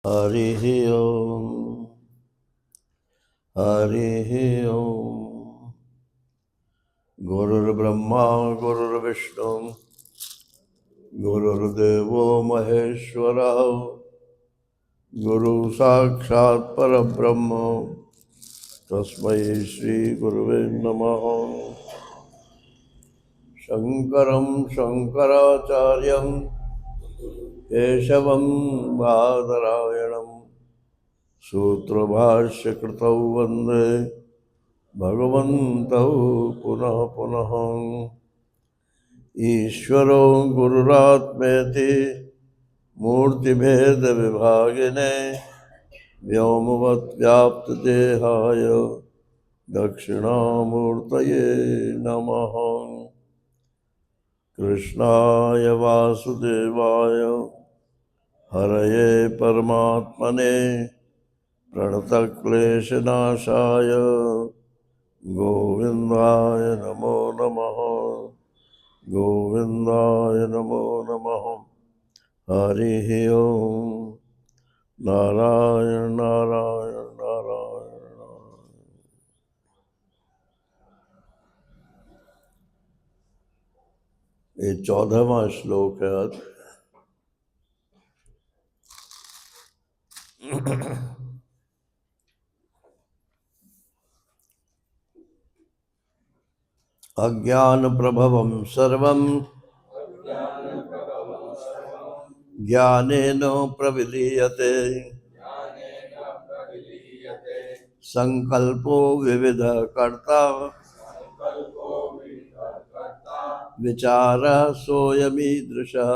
हरिः ओम् हरिः ओम्। गुरुर्ब्रह्मा गुरुर्विष्णु गुरुर्देवो महेश्वरः गुरु साक्षात् परब्रह्म तस्मै श्री गुरुवे नमः। शंकरं शंकराचार्यं केशवं बादरायणं सूत्रभाष्यकृतौ वन्दे भगवन्तौ पुनः पुनः। ईश्वरो गुरुरात्मेति मूर्तिभेद विभागिने व्योमवद्व्याप्तदेहाय दक्षिणामूर्तये नमः। कृष्णाय वासुदेवाय हरये परमात्मने प्रणतक्लेशनाशाय गोविन्दाय नमो नमः। गोविन्दाय नमो नमः। हरिः ओम्। नारायण नारायण नारायण नारायण। ये 14वां श्लोक है आज। अज्ञान प्रभवं सर्वं ज्ञानेन प्रविलीयते संकल्पो विविध कर्ता विचारः सोऽयमीदृशः।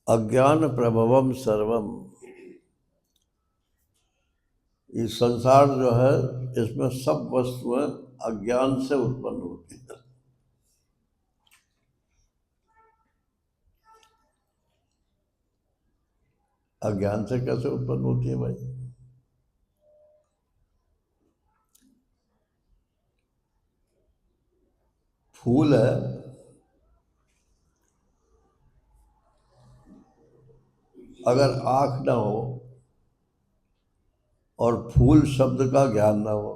अज्ञान प्रभवम सर्वम, ये संसार जो है इसमें सब वस्तुएं अज्ञान से उत्पन्न होती है। अज्ञान से कैसे उत्पन्न होती है भाई? फूल है, अगर आंख ना हो और फूल शब्द का ज्ञान ना हो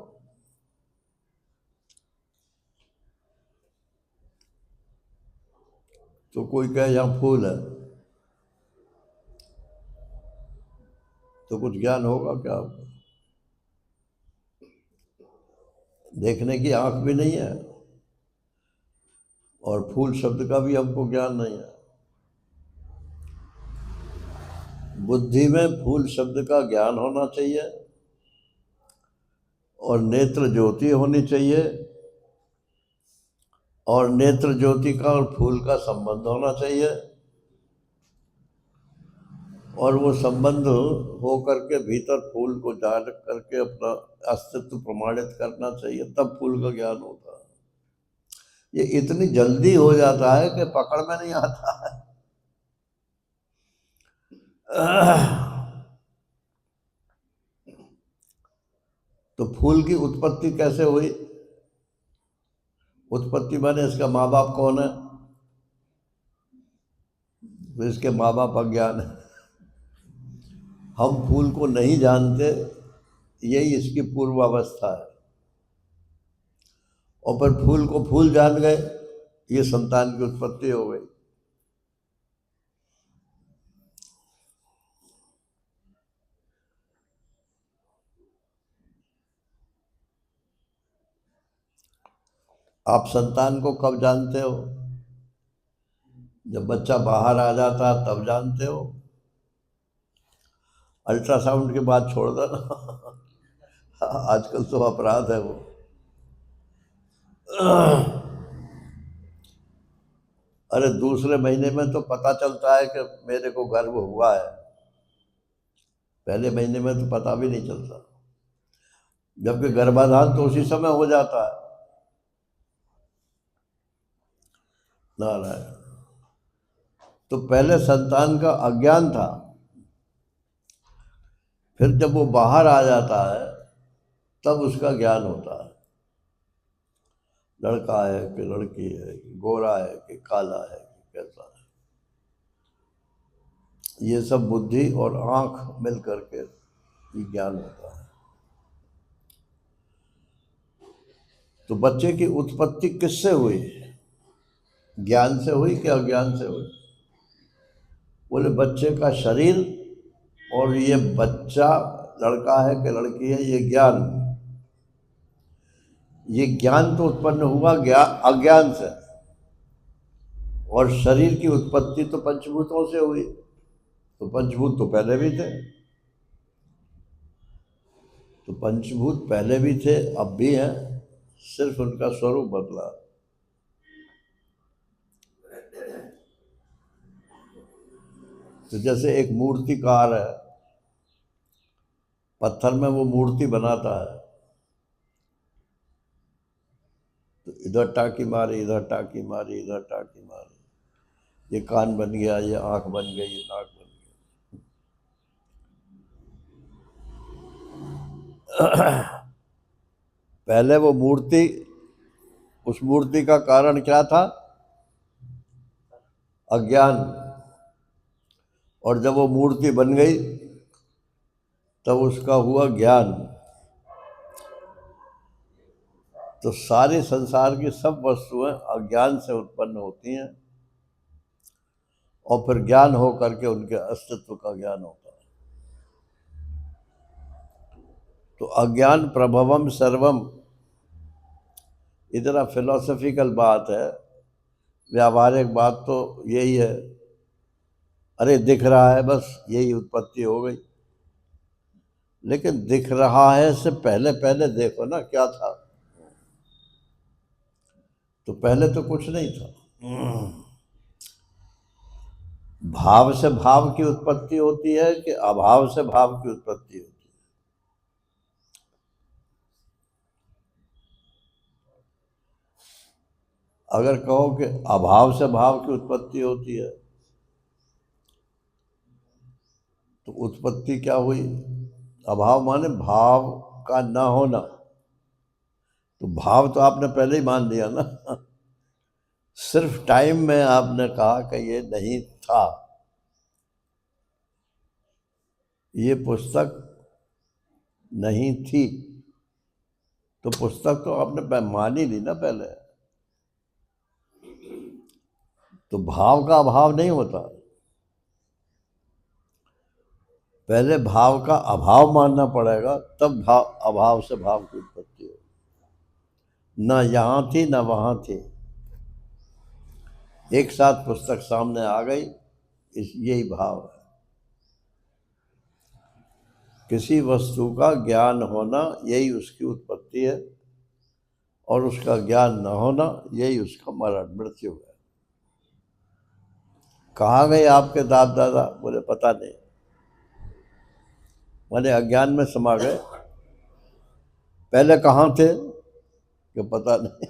तो कोई कहे यहाँ फूल है तो कुछ ज्ञान होगा क्या आपको? देखने की आंख भी नहीं है और फूल शब्द का भी हमको ज्ञान नहीं है। बुद्धि में फूल शब्द का ज्ञान होना चाहिए और नेत्र ज्योति होनी चाहिए और नेत्र ज्योति का और फूल का संबंध होना चाहिए और वो संबंध हो करके भीतर फूल को जान करके अपना अस्तित्व प्रमाणित करना चाहिए, तब फूल का ज्ञान होता है। ये इतनी जल्दी हो जाता है कि पकड़ में नहीं आता है। तो फूल की उत्पत्ति कैसे हुई? उत्पत्ति माने इसका माँ बाप कौन है? तो इसके माँ बाप अज्ञान है। हम फूल को नहीं जानते, यही इसकी पूर्वावस्था है। और फिर फूल को फूल जान गए, ये संतान की उत्पत्ति हो गई। आप संतान को कब जानते हो? जब बच्चा बाहर आ जाता है तब जानते हो। अल्ट्रासाउंड के बाद छोड़ देना। आजकल तो अपराध है वो। अरे दूसरे महीने में तो पता चलता है कि मेरे को गर्भ हुआ है, पहले महीने में तो पता भी नहीं चलता, जबकि गर्भाधान तो उसी समय हो जाता है। नारायण। तो पहले संतान का अज्ञान था, फिर जब वो बाहर आ जाता है तब उसका ज्ञान होता है। लड़का है कि लड़की है, कि गोरा है कि काला है कि कैसा है, ये सब बुद्धि और आँख मिल करके ये ज्ञान होता है। तो बच्चे की उत्पत्ति किससे हुई? ज्ञान से हुई कि अज्ञान से हुई? बोले बच्चे का शरीर और ये बच्चा लड़का है कि लड़की है, ये ज्ञान तो उत्पन्न हुआ अज्ञान से। और शरीर की उत्पत्ति तो पंचभूतों से हुई, तो पंचभूत तो पहले भी थे, तो पंचभूत पहले भी थे, अब भी हैं, सिर्फ उनका स्वरूप बदला। तो जैसे एक मूर्तिकार है, पत्थर में वो मूर्ति बनाता है, तो इधर टाकी मारी, इधर टाकी मारी, इधर टाकी मारी, ये कान बन गया, ये आंख बन गई, ये नाक बन गया। पहले वो मूर्ति, उस मूर्ति का कारण क्या था? अज्ञान। और जब वो मूर्ति बन गई तब उसका हुआ ज्ञान। तो सारे संसार की सब वस्तुएं अज्ञान से उत्पन्न होती हैं और फिर ज्ञान हो करके उनके अस्तित्व का ज्ञान होता है। तो अज्ञान प्रभवम सर्वम, इतना फिलोसफिकल बात है, व्यावहारिक बात तो यही है, अरे दिख रहा है बस, यही उत्पत्ति हो गई। लेकिन दिख रहा है से पहले पहले देखो ना क्या था। तो पहले तो कुछ नहीं था। भाव से भाव की उत्पत्ति होती है कि अभाव से भाव की उत्पत्ति होती है? अगर कहो कि अभाव से भाव की उत्पत्ति होती है, तो उत्पत्ति क्या हुई? अभाव माने भाव का न होना। तो भाव तो आपने पहले ही मान लिया ना। सिर्फ टाइम में आपने कहा कि ये नहीं था। ये पुस्तक नहीं थी, तो पुस्तक तो आपने मान ही ली ना पहले। तो भाव का अभाव नहीं होता, पहले भाव का अभाव मानना पड़ेगा, तब भाव अभाव से भाव की उत्पत्ति हो। न यहाँ थी न वहाँ थी, एक साथ पुस्तक सामने आ गई, यही भाव है। किसी वस्तु का ज्ञान होना यही उसकी उत्पत्ति है, और उसका ज्ञान न होना यही उसका मरण, मृत्यु है। कहाँ गए आपके दादा दादा? बोले पता नहीं, माने अज्ञान में समा गए। पहले कहाँ थे कि पता नहीं।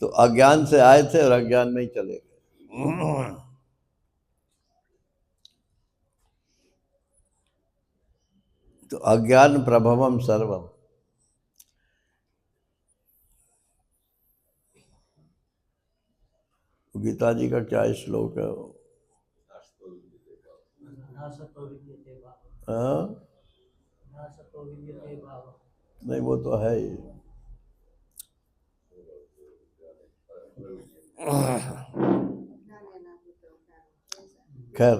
तो अज्ञान से आए थे और अज्ञान में ही चले गए। तो अज्ञान प्रभवम सर्वम। गीता जी का क्या श्लोक है वो? हाँ? नहीं, वो तो है ही। खैर,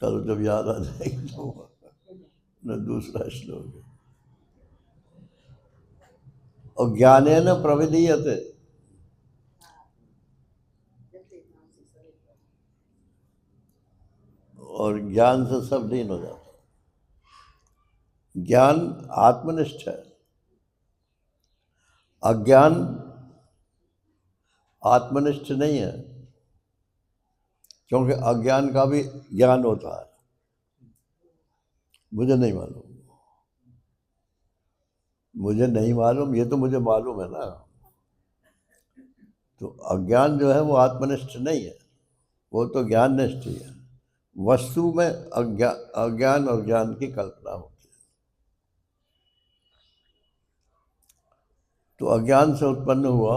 कल जब याद आ जाएगी तो न दूसरा श्लोक है। और ज्ञानेन प्रविलीयते, और ज्ञान से सब लीन हो जाता। ज्ञान आत्मनिष्ठ है, अज्ञान आत्मनिष्ठ नहीं है। क्योंकि अज्ञान का भी ज्ञान होता है। मुझे नहीं मालूम, मुझे नहीं मालूम, ये तो मुझे मालूम है ना। तो अज्ञान जो है वो आत्मनिष्ठ नहीं है, वो तो ज्ञान निष्ठ ही है। वस्तु में अज्ञान और ज्ञान की कल्पना होती है। तो अज्ञान से उत्पन्न हुआ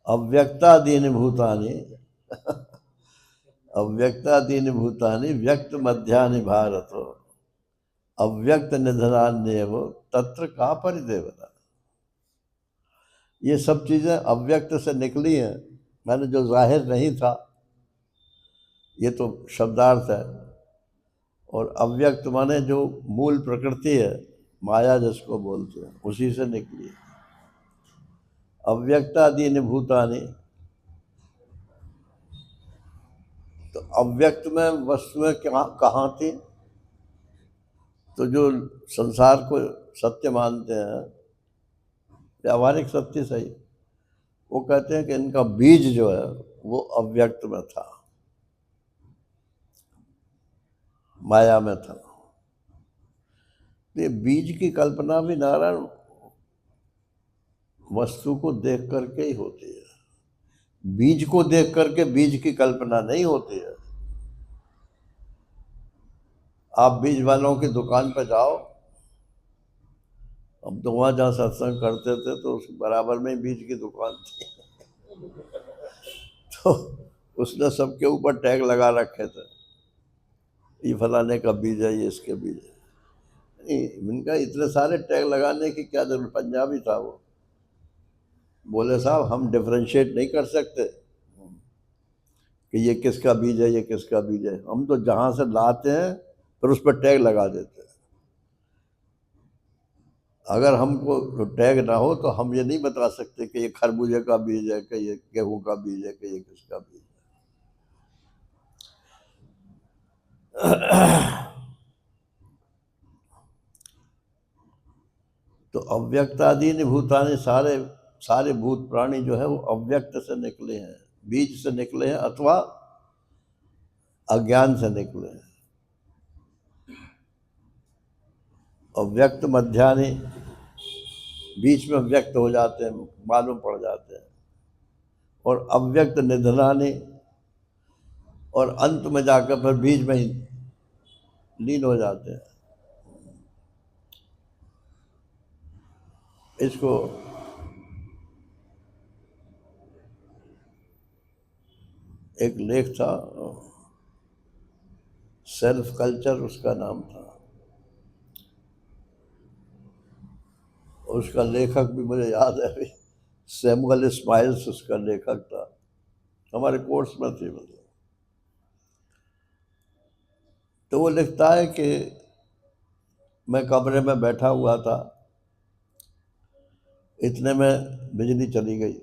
अव्यक्तादीनि भूतानि अव्यक्तादीनि भूतानि व्यक्त मध्यानि भारत अव्यक्त निधनान्येव तत्र का परिदेवता। ये सब चीजें अव्यक्त से निकली हैं, मैंने जो जाहिर नहीं था, ये तो शब्दार्थ है। और अव्यक्त माने जो मूल प्रकृति है, माया जिसको बोलते हैं, उसी से निकली। अव्यक्तादीनि भूतानि, तो अव्यक्त में वस्तुएं कहाँ थी? तो जो संसार को सत्य मानते हैं, व्यावहारिक सत्य सही, वो कहते हैं कि इनका बीज जो है वो अव्यक्त में था, माया में था। ये बीज की कल्पना भी नारायण वस्तु को देख करके ही होती है। बीज को देख करके बीज की कल्पना नहीं होती है। आप बीज वालों की दुकान पर जाओ, हम तो वहाँ जहाँ सत्संग करते थे तो उस बराबर में बीज की दुकान थी तो उसने सबके ऊपर टैग लगा रखे थे, ये फलाने का बीज है, ये इसके बीज है। नहीं, इनका इतने सारे टैग लगाने की क्या जरूरत। पंजाबी था वो, बोले साहब हम डिफरेंशिएट नहीं कर सकते कि ये किसका बीज है, ये किसका बीज है। हम तो जहाँ से लाते हैं फिर उस पर टैग लगा देते हैं। अगर हमको टैग ना हो तो हम ये नहीं बता सकते कि ये खरबूजे का बीज है, कि ये गेहूं का बीज है, कि ये किसका बीज है। तो अव्यक्तादीनि भूतानि, सारे सारे भूत प्राणी जो है वो अव्यक्त से निकले हैं, बीज से निकले हैं अथवा अज्ञान से निकले हैं। अव्यक्त मध्यानि, बीच में व्यक्त हो जाते हैं, मालूम पड़ जाते हैं। और अव्यक्त निधनानि, और अंत में जाकर फिर बीज में ही लीन हो जाते हैं। इसको एक लेख था, सेल्फ कल्चर उसका नाम था, उसका लेखक भी मुझे याद है अभी, सैमुअल स्माइल्स उसका लेखक था, हमारे कोर्स में थी मतलब। तो वो लिखता है कि मैं कमरे में बैठा हुआ था, इतने में बिजली चली गई,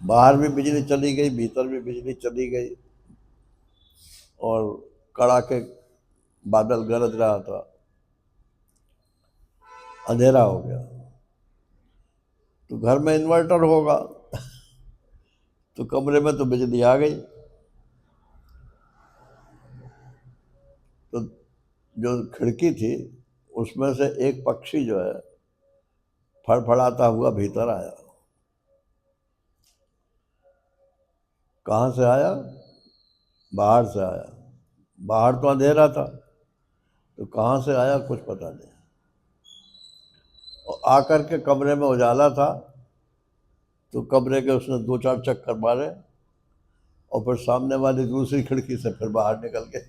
बाहर भी बिजली चली गई, भीतर भी बिजली चली गई, और कड़ाके बादल गरज रहा था, अंधेरा हो गया। तो घर में इन्वर्टर होगा तो कमरे में तो बिजली आ गई। तो जो खिड़की थी उसमें से एक पक्षी जो है फड़फड़ाता हुआ भीतर आया। कहाँ से आया? बाहर से आया। बाहर तो अंधेरा था, तो कहाँ से आया कुछ पता नहीं। और आकर के कमरे में उजाला था, तो कमरे के उसने 2-4 चक्कर मारे और फिर सामने वाली दूसरी खिड़की से फिर बाहर निकल के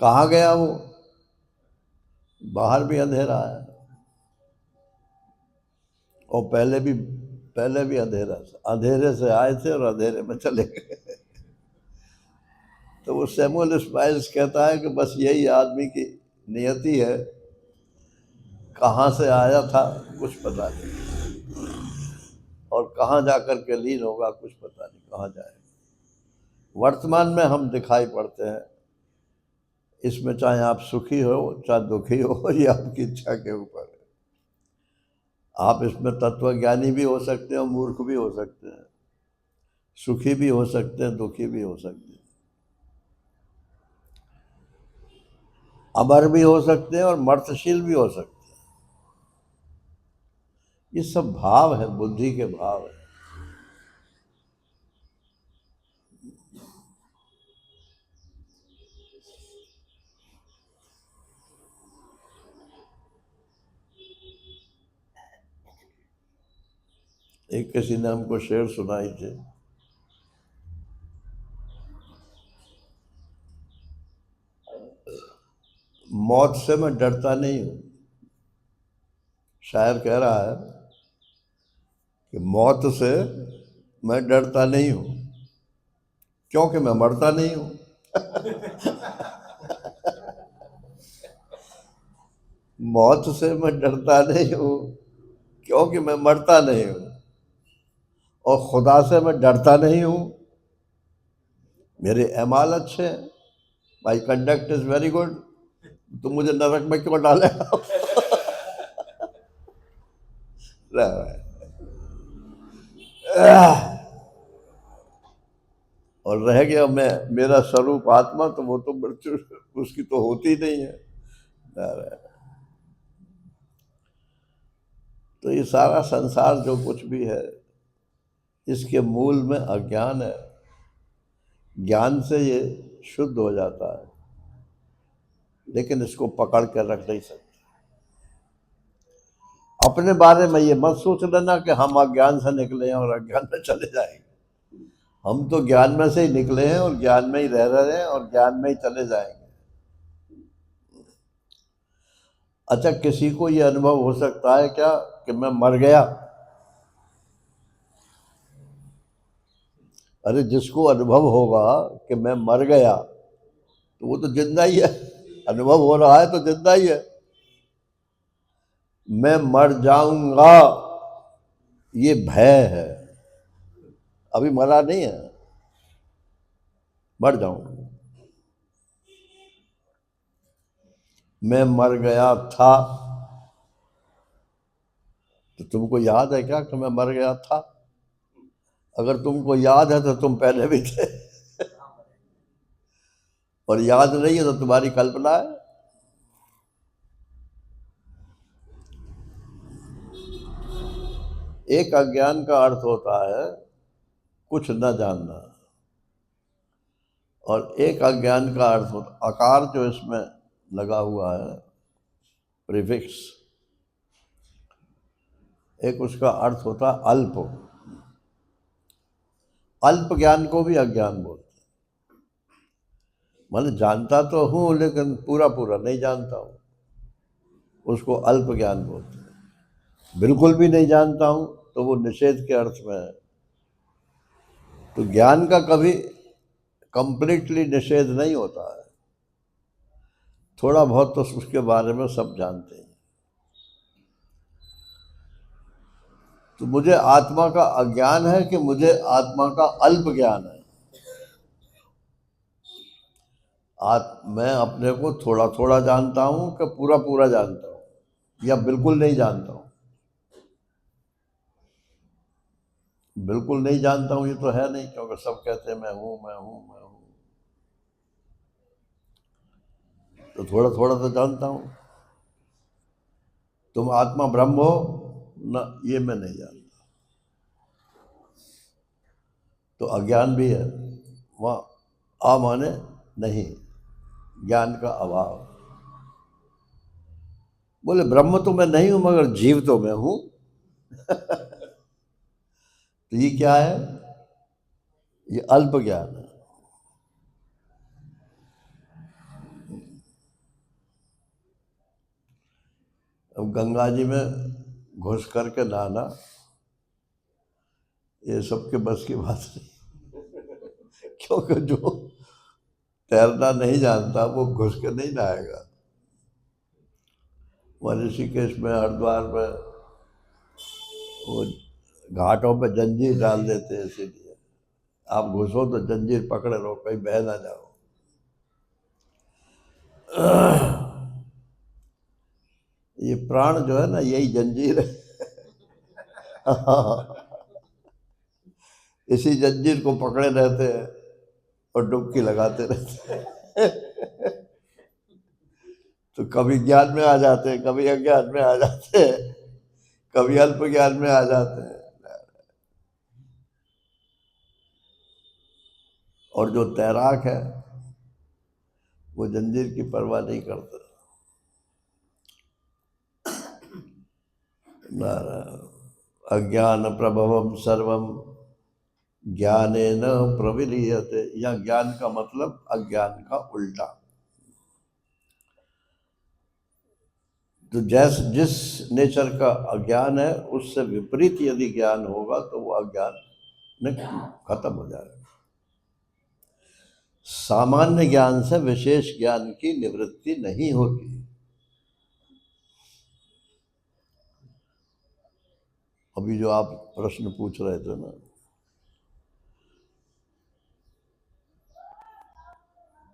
कहाँ गया वो? बाहर भी अंधेरा है और पहले भी अंधेरा, अंधेरे से आए थे और अंधेरे में चले गए। तो वो सैमुअल स्माइल्स कहता है कि बस यही आदमी की नियति है, कहाँ से आया था कुछ पता नहीं, और कहाँ जाकर के लीन होगा कुछ पता नहीं, कहाँ जाए। वर्तमान में हम दिखाई पड़ते हैं, इसमें चाहे आप सुखी हो चाहे दुखी हो, ये आपकी इच्छा के ऊपर है। आप इसमें तत्वज्ञानी भी हो सकते हैं और मूर्ख भी हो सकते हैं, सुखी भी हो सकते हैं, दुखी भी हो सकते हैं, अमर भी हो सकते हैं और मर्तशील भी हो सकते हैं। ये सब भाव है, बुद्धि के भाव है। एक किसी ने हमको शेर सुनाई थे, मौत से मैं डरता नहीं हूं। शायर कह रहा है कि मौत से मैं डरता नहीं हूं क्योंकि मैं मरता नहीं हूं। मौत से मैं डरता नहीं हूं क्योंकि मैं मरता नहीं हूं, और खुदा से मैं डरता नहीं हूं, मेरे अमाल अच्छे हैं, माई कंडक्ट इज वेरी गुड। तुम मुझे नरक में क्यों डालेगा? और रह गया मैं, मेरा स्वरूप आत्मा, तो वो तो मृत्यु उसकी तो होती नहीं है। तो ये सारा संसार जो कुछ भी है, इसके मूल में अज्ञान है। ज्ञान से ये शुद्ध हो जाता है, लेकिन इसको पकड़ कर रख नहीं सकते। अपने बारे में ये मत सोच लेना कि हम अज्ञान से निकले हैं और अज्ञान में चले जाएंगे। हम तो ज्ञान में से ही निकले हैं और ज्ञान में ही रह रहे हैं और ज्ञान में ही चले जाएंगे। अच्छा, किसी को ये अनुभव हो सकता है क्या कि मैं मर गया? अरे जिसको अनुभव होगा कि मैं मर गया, तो वो तो जिंदा ही है। अनुभव हो रहा है तो जिंदा ही है। मैं मर जाऊंगा, ये भय है, अभी मरा नहीं है, मर जाऊंगा। मैं मर गया था, तो तुमको याद है क्या कि मैं मर गया था? अगर तुमको याद है तो तुम पहले भी थे, और याद नहीं है तो तुम्हारी कल्पना है। एक अज्ञान का अर्थ होता है कुछ न जानना, और एक अज्ञान का अर्थ होता, आकार जो इसमें लगा हुआ है प्रीफिक्स, एक उसका अर्थ होता है अल्प। अल्प ज्ञान को भी अज्ञान बोलते हैं। मतलब जानता तो हूं लेकिन पूरा पूरा नहीं जानता हूं, उसको अल्प ज्ञान बोलते हैं। बिल्कुल भी नहीं जानता हूं तो वो निषेध के अर्थ में है। तो ज्ञान का कभी कंप्लीटली निषेध नहीं होता है, थोड़ा बहुत तो उसके बारे में सब जानते हैं। तो मुझे आत्मा का अज्ञान है कि मुझे आत्मा का अल्प ज्ञान है। मैं अपने को थोड़ा थोड़ा जानता हूं कि पूरा पूरा जानता हूं, या बिल्कुल नहीं जानता हूं? बिल्कुल नहीं जानता हूं ये तो है नहीं, क्योंकि सब कहते हैं मैं हूं मैं हूं मैं हूं। तो थोड़ा थोड़ा तो जानता हूं। तुम आत्मा ब्रह्म हो ना, ये मैं नहीं जानता, तो अज्ञान भी है वहाँ। आ माने नहीं, ज्ञान का अभाव। बोले ब्रह्म तो मैं नहीं हूं मगर जीव तो मैं हूं। तो ये क्या है? ये अल्प ज्ञान है। अब गंगा जी में घुस करके नहाना, ये सबके बस की बात नहीं। क्योंकि जो तैरना नहीं जानता वो घुस के नहीं नहाएगा। वहाँ ऋषिकेश में, हरिद्वार में वो घाटों पे जंजीर डाल देते हैं, इसीलिए आप घुसो तो जंजीर पकड़े रहो, कहीं बह ना जाओ। ये प्राण जो है ना, यही जंजीर है। इसी जंजीर को पकड़े रहते हैं और डुबकी लगाते रहते हैं। तो कभी ज्ञान में आ जाते हैं, कभी अज्ञान में आ जाते हैं, कभी अल्प ज्ञान में आ जाते हैं। और जो तैराक है वो जंजीर की परवाह नहीं करता। अज्ञान प्रभवम सर्वम ज्ञानेन प्रविलीयते। या ज्ञान का मतलब अज्ञान का उल्टा। तो जिस नेचर का अज्ञान है उससे विपरीत यदि ज्ञान होगा तो वो अज्ञान खत्म हो जाएगा। सामान्य ज्ञान से विशेष ज्ञान की निवृत्ति नहीं होती। अभी जो आप प्रश्न पूछ रहे थे ना,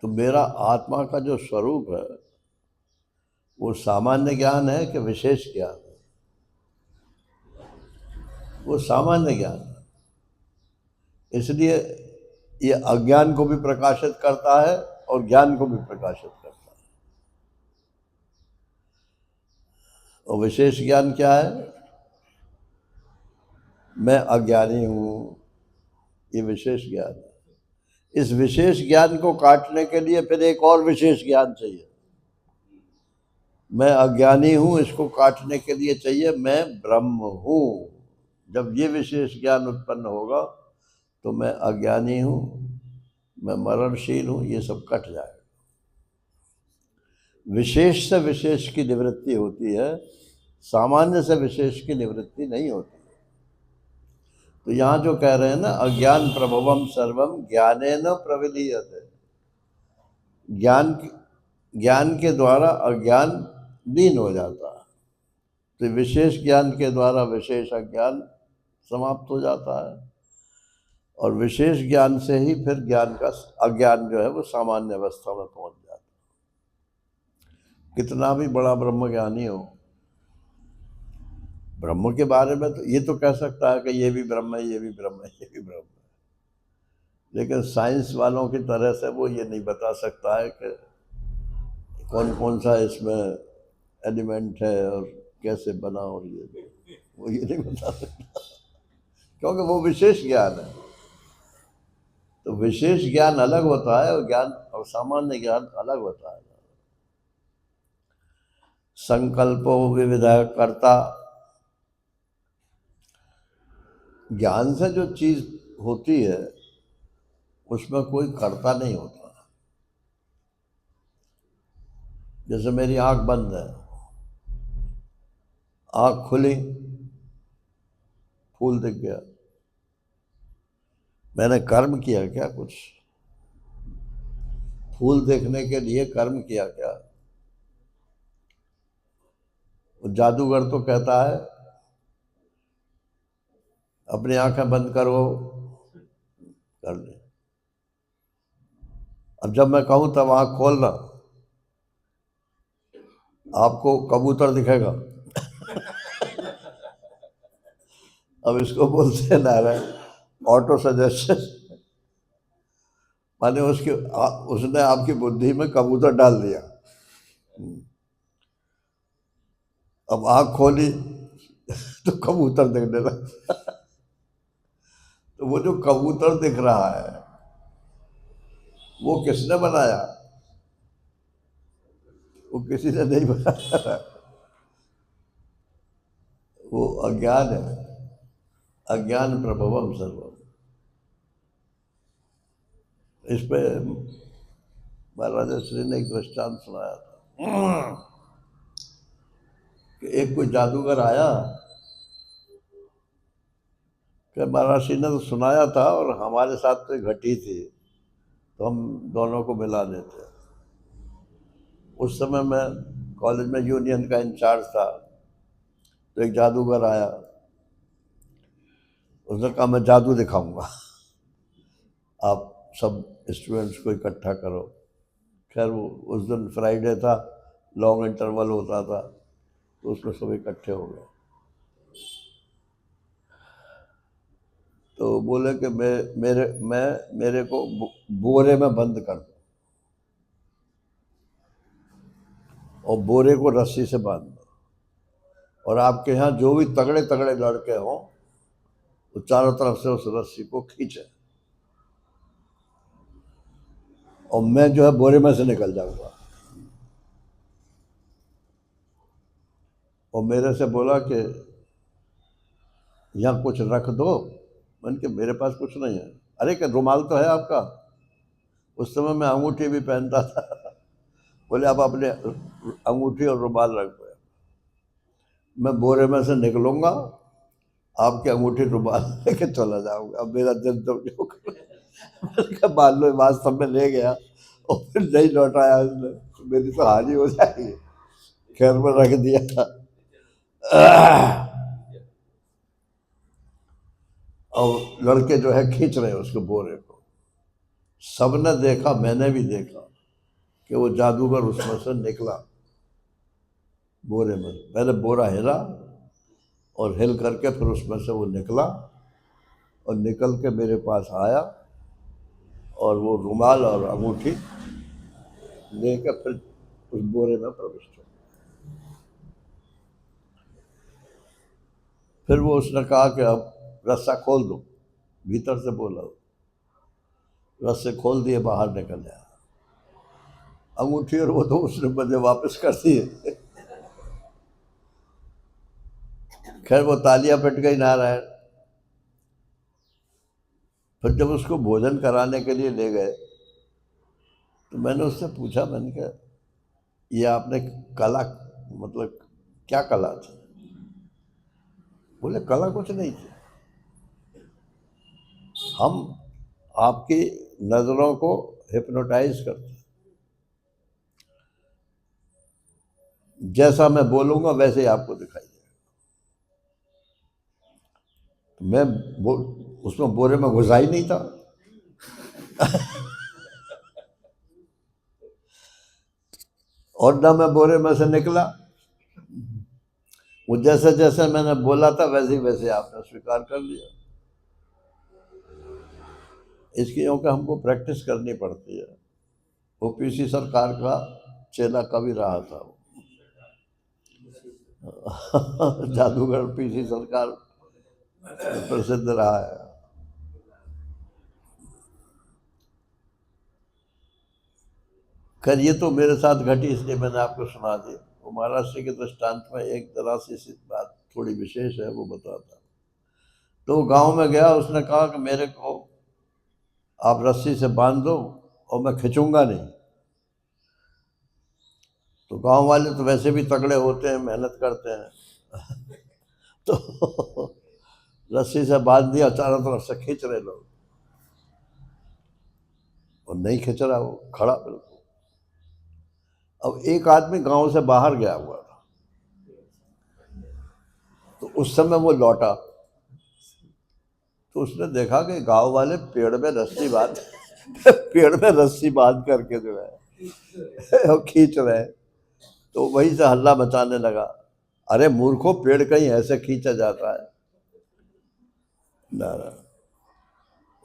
तो मेरा आत्मा का जो स्वरूप है वो सामान्य ज्ञान है कि विशेष ज्ञान है? वो सामान्य ज्ञान है। इसलिए ये अज्ञान को भी प्रकाशित करता है और ज्ञान को भी प्रकाशित करता है। और विशेष ज्ञान क्या है? मैं अज्ञानी हूं, ये विशेष ज्ञान है। इस विशेष ज्ञान को काटने के लिए फिर एक और विशेष ज्ञान चाहिए। मैं अज्ञानी हूं, इसको काटने के लिए चाहिए मैं ब्रह्म हूं। जब ये विशेष ज्ञान उत्पन्न होगा तो मैं अज्ञानी हूं, मैं मरणशील हूं, ये सब कट जाएगा। विशेष से विशेष की निवृत्ति होती है, सामान्य से विशेष की निवृत्ति नहीं होती। तो यहां जो कह रहे हैं ना, अज्ञान प्रभवम सर्वम ज्ञानेन प्रविलीयते। ज्ञान के द्वारा अज्ञान लीन हो जाता है। तो विशेष ज्ञान के द्वारा विशेष अज्ञान समाप्त हो जाता है और विशेष ज्ञान से ही फिर ज्ञान का अज्ञान जो है वो सामान्य अवस्था में पहुंच जाता है। कितना भी बड़ा ब्रह्मज्ञानी हो, ब्रह्म के बारे में तो ये तो कह सकता है कि ये भी ब्रह्म है, ये भी ब्रह्म है, ये भी ब्रह्म है, लेकिन साइंस वालों की तरह से वो ये नहीं बता सकता है कि कौन कौन सा इसमें एलिमेंट है और कैसे बना, और ये वो ये नहीं बता सकता, क्योंकि वो विशेष ज्ञान है। तो विशेष ज्ञान अलग होता है और ज्ञान और सामान्य ज्ञान अलग होता है। संकल्पो विविध कर्ता, ज्ञान से जो चीज होती है उसमें कोई कर्ता नहीं होता। जैसे मेरी आंख बंद है, आंख खुली, फूल दिख गया, मैंने कर्म किया क्या? कुछ फूल देखने के लिए कर्म किया क्या? जादूगर तो कहता है अपनी आंखें बंद करो, कर ले। अब जब मैं कहूं तब आंख खोलना, आपको कबूतर दिखेगा। अब इसको बोलते हैं नारायण ऑटो सजेशन, माने उसने आपकी बुद्धि में कबूतर डाल दिया। अब आंख खोली तो कबूतर दिखने लगा। तो वो जो कबूतर दिख रहा है वो किसने बनाया? वो किसी ने नहीं बनाया, वो अज्ञान है। अज्ञान प्रभवम सर्वम। इस पे महाराजा श्री ने एक दृष्टांत सुनाया था कि एक कोई जादूगर आया कि महाराज श्री ने तो सुनाया था और हमारे साथ तो घटी थी, तो हम दोनों को मिला देते। उस समय मैं कॉलेज में यूनियन का इंचार्ज था, तो एक जादूगर आया, उसने कहा मैं जादू दिखाऊंगा, आप सब स्टूडेंट्स को इकट्ठा करो। खैर वो उस दिन फ्राइडे था, लॉन्ग इंटरवल होता था, तो उसमें सब इकट्ठे हो गए। तो बोले कि मेरे को बोरे में बंद कर दो और बोरे को रस्सी से बांध दो, और आपके यहाँ जो भी तगड़े तगड़े लड़के हों वो चारों तरफ से उस रस्सी को खींचे, और मैं जो है बोरे में से निकल जाऊंगा। और मेरे से बोला कि यहाँ कुछ रख दो। मैंने कहा मेरे पास कुछ नहीं है। अरे क्या रुमाल तो है आपका? उस समय मैं अंगूठी भी पहनता था। बोले आप अपने अंगूठी और रुमाल रख दो, मैं बोरे में से निकलूंगा, आपकी अंगूठी रुमाल लेके चला जाऊंगा। अब मेरा दिल तो जो मान लो वास्तव में ले गया और फिर नहीं लौटाया उसने, मेरी तो हानि हो जाएगी। खैर में रख दिया था। और लड़के जो है खींच रहे हैं उसके बोरे को। सबने देखा, मैंने भी देखा कि वो जादूगर उसमें से निकला बोरे में। पहले बोरा हिला और हिल करके फिर उसमें से वो निकला और निकल के मेरे पास आया और वो रुमाल और अंगूठी लेकर फिर उस बोरे में प्रविष्ट हो। फिर वो उसने कहा कि अब रस्सा खोल दो, भीतर से बोला। रस्से खोल दिए, बाहर निकल आया। अंगूठी और वो तो उसने मुझे वापस कर दिए। खैर वो तालियां पिट गई नारायण। फिर जब उसको भोजन कराने के लिए ले गए तो मैंने उससे पूछा, मैंने कहा ये आपने कला, मतलब क्या कला थी? बोले कला कुछ नहीं थी, हम आपकी नजरों को हिप्नोटाइज करते, जैसा मैं बोलूंगा वैसे ही आपको दिखाई देगा। तो मैं उसमें बोरे में घुसा ही नहीं था। और ना मैं बोरे में से निकला। वो जैसे जैसे मैंने बोला था वैसे वैसे आपने स्वीकार कर लिया। इसकी क्योंकि हमको प्रैक्टिस करनी पड़ती है। वो पीसी सरकार का चेला कभी रहा था वो। जादूगर पीसी सरकार प्रसिद्ध रहा है। खैर ये तो मेरे साथ घटी इसलिए मैंने आपको सुना दी। वो महाराष्ट्र के दृष्टांत में एक तरह से बात थोड़ी विशेष है, वो बताता। तो गांव में गया, उसने कहा कि मेरे को आप रस्सी से बांध दो और मैं खिंचूंगा नहीं। तो गांव वाले तो वैसे भी तगड़े होते हैं, मेहनत करते हैं। तो रस्सी से बांध दिया, चारों तरफ से खींच रहे लोग, और नहीं खींच रहा, वो खड़ा बिल्कुल। अब एक आदमी गांव से बाहर गया हुआ था, तो उस समय वो लौटा तो उसने देखा कि गांव वाले पेड़ में रस्सी बांध पेड़ में रस्सी बांध करके जो है वो खींच रहे हैं। तो वहीं से हल्ला मचाने लगा, अरे मूर्खों, पेड़ कहीं ऐसे खींचा जाता है? ना ना,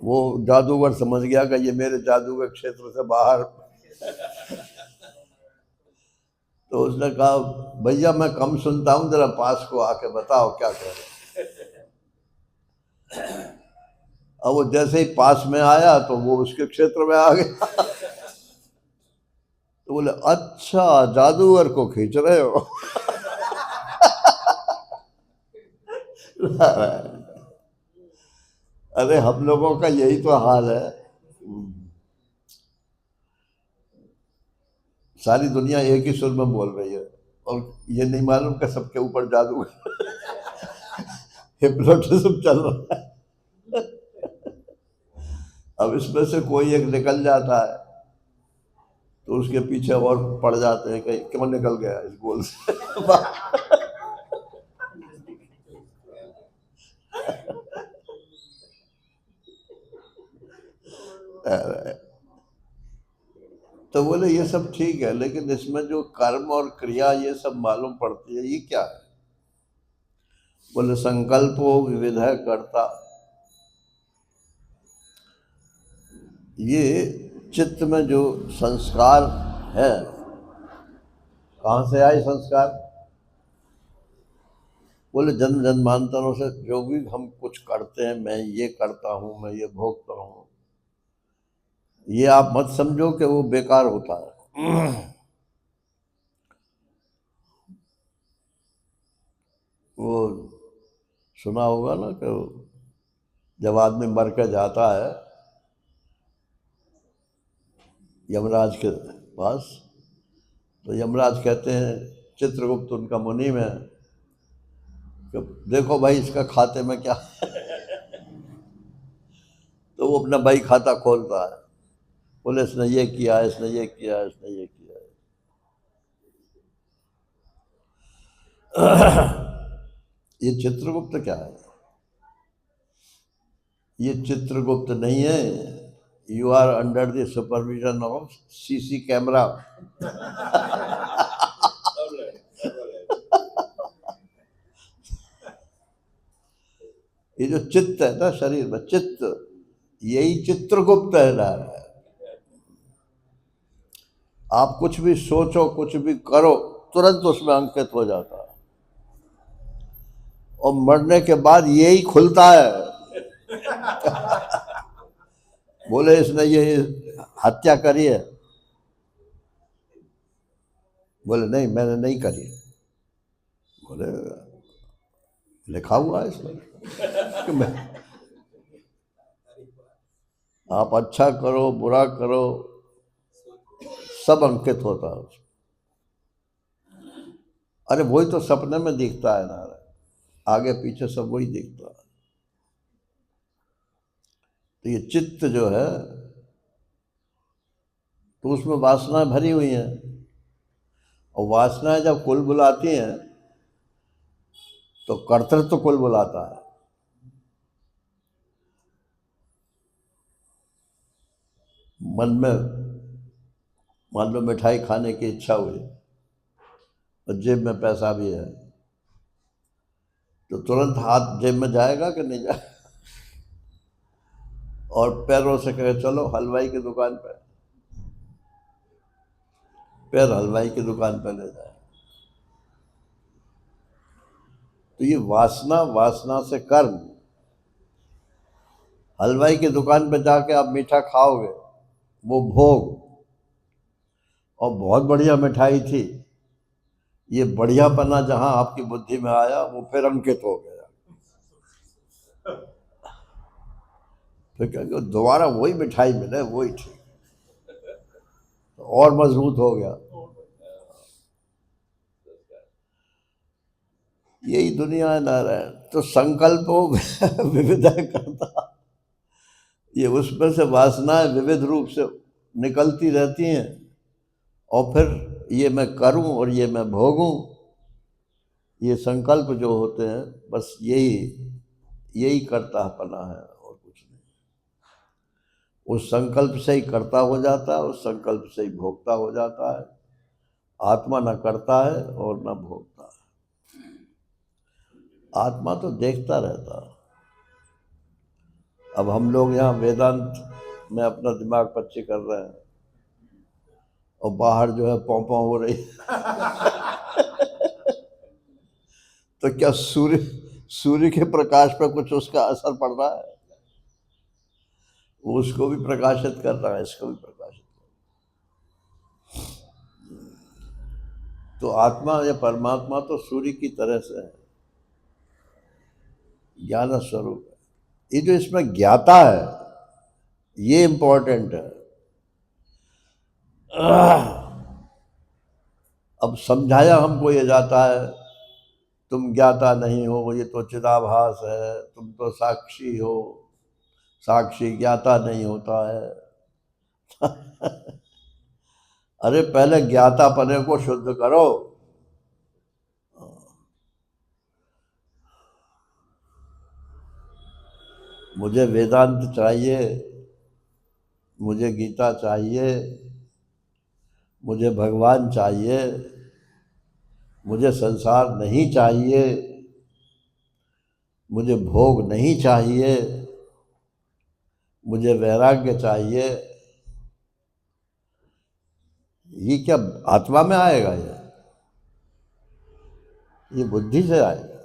वो जादूगर समझ गया कि ये मेरे जादू के क्षेत्र से बाहर। तो उसने कहा, भैया मैं कम सुनता हूँ, जरा पास को आके बताओ क्या कह रहे। अब वो जैसे ही पास में आया तो वो उसके क्षेत्र में आ गया। तो बोले, अच्छा जादूगर को खींच रहे हो? अरे हम लोगों का यही तो हाल है। सारी दुनिया एक ही सुर में बोल रही है और ये नहीं मालूम कि सबके ऊपर जादू हिप्नोटिज्म चल रहा है। अब इसमें से कोई एक निकल जाता है तो उसके पीछे और पड़ जाते हैं, कहीं क्यों निकल गया इस गोल से। तो बोले ये सब ठीक है, लेकिन इसमें जो कर्म और क्रिया ये सब मालूम पड़ती है, ये क्या है? बोले संकल्पो विविध कर्ता ये चित्त में जो संस्कार है, कहाँ से आए संस्कार? बोले जन्म जन्मांतरों से जो भी हम कुछ करते हैं, मैं ये करता हूँ, मैं ये भोगता हूँ, ये आप मत समझो कि वो बेकार होता है। वो सुना होगा ना कि जब आदमी मर के जाता है यमराज के पास, तो यमराज कहते हैं, चित्रगुप्त उनका मुनीम है, कि देखो भाई इसका खाते में क्या। तो वो अपना भाई खाता खोलता है, बोले इसने ये किया, इसने ये किया, इसने ये किया। ये चित्रगुप्त क्या है? ये चित्रगुप्त नहीं है, you are under the supervision of CC camera. ये जो चित्त है ना शरीर में, चित्त, यही चित्रगुप्त है ना। आप कुछ भी सोचो, कुछ भी करो, तुरंत उसमें अंकित हो जाता है, और मरने के बाद यही खुलता है। बोले इसने ये हत्या करी है, बोले नहीं मैंने नहीं करी। बोले लिखा हुआ है इसमें कि मैं, आप अच्छा करो बुरा करो सब अंकित होता है उसमें। अरे वही तो सपने में दिखता है ना, आगे पीछे सब वही दिखता है। तो ये चित्त जो है, तो उसमें वासनाएं भरी हुई हैं, और वासनाएं जब कुल बुलाती हैं तो कर्तृत्व कुल बुलाता है। मन में मान लो मिठाई खाने की इच्छा हुई और जेब में पैसा भी है, तो तुरंत हाथ जेब में जाएगा कि नहीं जाएगा? और पैरों से कहे चलो हलवाई की दुकान पे, पैर हलवाई की दुकान पे ले जाए। तो ये वासना, वासना से कर्म। हलवाई की दुकान पे जाके आप मीठा खाओगे, वो भोग, और बहुत बढ़िया मिठाई थी, ये बढ़ियापना जहां आपकी बुद्धि में आया वो फिर अंकित हो गया। फिर क्या, दोबारा वही मिठाई मिले वही ठीक, तो और मजबूत हो गया। यही दुनिया है नारायण। तो संकल्पो विविध करता, ये उसमें से वासनाएं विविध रूप से निकलती रहती हैं, और फिर ये मैं करूं और ये मैं भोगूं, ये संकल्प जो होते हैं, बस यही यही करतापना है और कुछ नहीं। उस संकल्प से ही करता हो जाता है, उस संकल्प से ही भोगता हो जाता है। आत्मा न करता है और न भोगता है, आत्मा तो देखता रहता है। अब हम लोग यहाँ वेदांत में अपना दिमाग पच्ची कर रहे हैं, और बाहर जो है पौ पौ हो रही। तो क्या सूर्य सूर्य के प्रकाश पर कुछ उसका असर पड़ रहा है? वो उसको भी प्रकाशित कर रहा है, इसको भी प्रकाशित कर रहा है। तो आत्मा या परमात्मा तो सूर्य की तरह से है, ज्ञान स्वरूप है। ये जो इसमें ज्ञाता है ये इंपॉर्टेंट है। अब समझाया हमको ये जाता है, तुम ज्ञाता नहीं हो, ये तो चिदाभास है, तुम तो साक्षी हो, साक्षी ज्ञाता नहीं होता है। अरे पहले ज्ञाता पने को शुद्ध करो। मुझे वेदांत चाहिए, मुझे गीता चाहिए, मुझे भगवान चाहिए, मुझे संसार नहीं चाहिए, मुझे भोग नहीं चाहिए, मुझे वैराग्य चाहिए, ये क्या आत्मा में आएगा? ये बुद्धि से आएगा।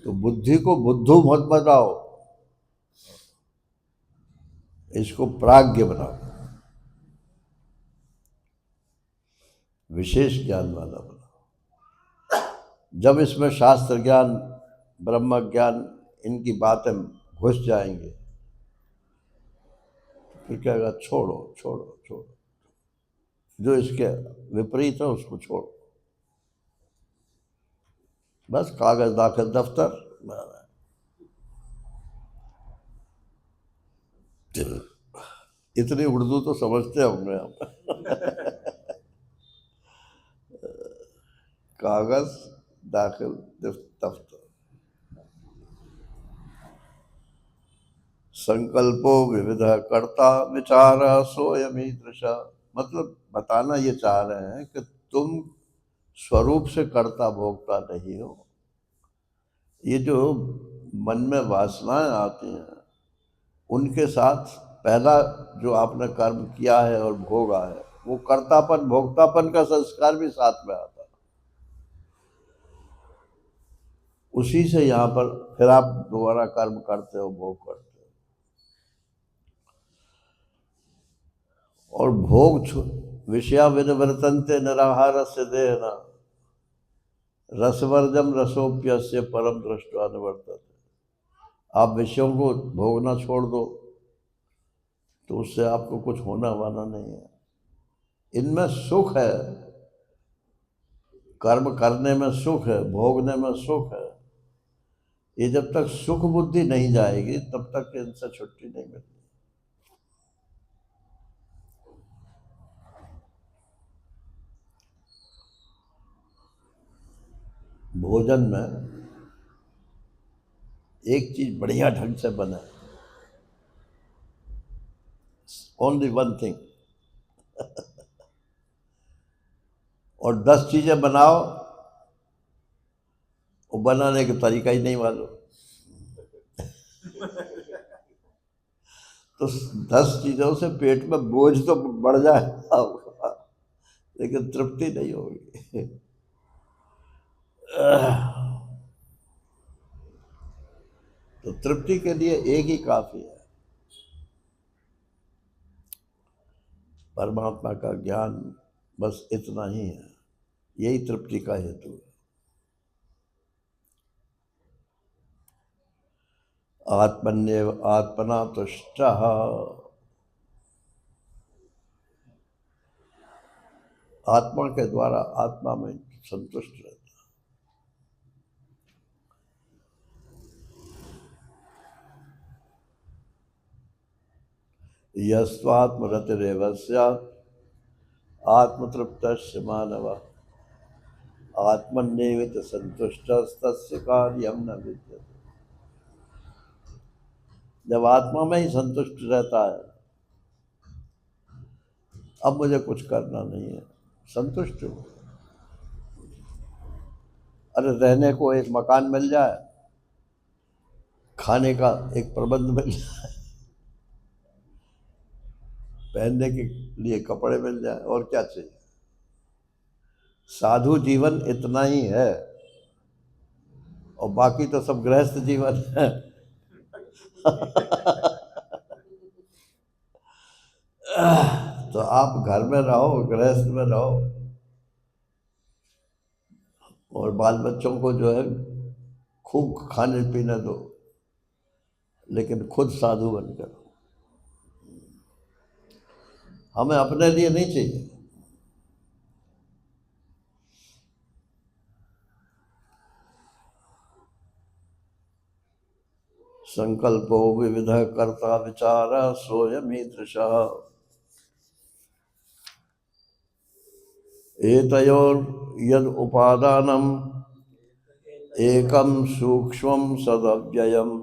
तो बुद्धि को बुद्धू मत बनाओ, इसको प्राज्ञ बनाओ, विशेष ज्ञान वाला बनाओ। जब इसमें शास्त्र ज्ञान, ब्रह्म ज्ञान, इनकी बातें घुस जाएंगे, फिर कहेगा छोड़ो छोड़ो छोड़ो, जो इसके विपरीत है उसको छोड़ो। बस कागज दाखिल दफ्तर। इतनी उर्दू तो समझते होंगे आप। कागज दाखिल दफ्तर। संकल्पो विविध कर्ता विचार सोयमी दृशा। मतलब बताना ये चाह रहे हैं कि तुम स्वरूप से कर्ता भोगता नहीं हो। ये जो मन में वासनाएं आती हैं, उनके साथ पहला जो आपने कर्म किया है और भोगा है, वो कर्तापन भोक्तापन का संस्कार भी साथ में आता है। उसी से यहाँ पर फिर आप दोबारा कर्म करते हो, भोग करते हो। और भोग विषया विनिवर्तन्ते निराहार से देना रसवर्जम रसोप्यस्य परम दृष्टवा निवर्तते। आप विषयों को भोगना छोड़ दो तो उससे आपको कुछ होना वाना नहीं है। इनमें सुख है, कर्म करने में सुख है, भोगने में सुख है। ये जब तक सुख बुद्धि नहीं जाएगी तब तक इनसे छुट्टी नहीं मिलती। भोजन में एक चीज बढ़िया ढंग से बने, ओनली वन थिंग। और 10 चीजें बनाओ, वो बनाने का तरीका ही नहीं मालूम। तो 10 चीजों से पेट में बोझ तो बढ़ जाए, लेकिन तृप्ति नहीं होगी। तो तृप्ति के लिए एक ही काफी है, परमात्मा का ज्ञान। बस इतना ही है, यही तृप्ति का हेतु है। आत्मन्येव आत्मना तुष्टः। आत्मा के द्वारा आत्मा में संतुष्ट रहता। यस्त्वात्मरतिरेव स्यात् आत्मतृप्तस्य मानवः आत्मन्येव संतुष्टस्तस्य कार्यं न विद्यते। जब आत्मा में ही संतुष्ट रहता है, अब मुझे कुछ करना नहीं है, संतुष्ट हूं। अरे रहने को एक मकान मिल जाए, खाने का एक प्रबंध मिल जाए, पहनने के लिए कपड़े मिल जाए, और क्या चाहिए। साधु जीवन इतना ही है, और बाकी तो सब गृहस्थ जीवन है। तो आप घर में रहो, गृहस्थ में रहो, और बाल बच्चों को जो है खूब खाने पीने दो, लेकिन खुद साधु बनकर। हमें अपने लिए नहीं चाहिए। संकल्पो विविध कर्ता विचार सोयमीदृशः एतयोर यद उपादानम एकम सूक्ष्मं सदव्ययम्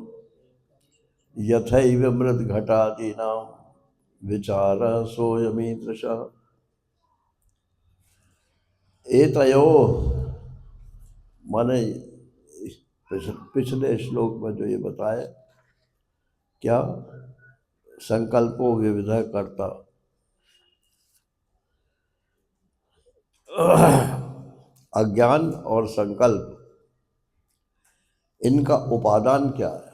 यथैव मृद घटादीनां विचार सोयमीदृशः। एतयो माने पिछले श्लोक में जो ये बताए, क्या संकल्पो विविधः कर्ता। अज्ञान और संकल्प, इनका उपादान क्या है?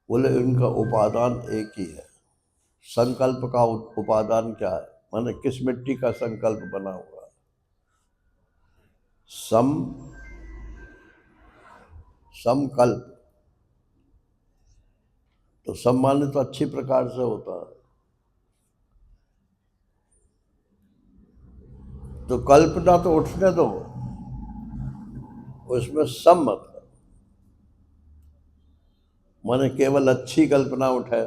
बोले इनका उपादान एक ही है। संकल्प का उपादान क्या है? माने किस मिट्टी का संकल्प बना हुआ है? समकल्प। तो सम माने तो अच्छी प्रकार से होता है, तो कल्पना तो उठने दो, उसमें सम मत करो। माने केवल अच्छी कल्पना उठे,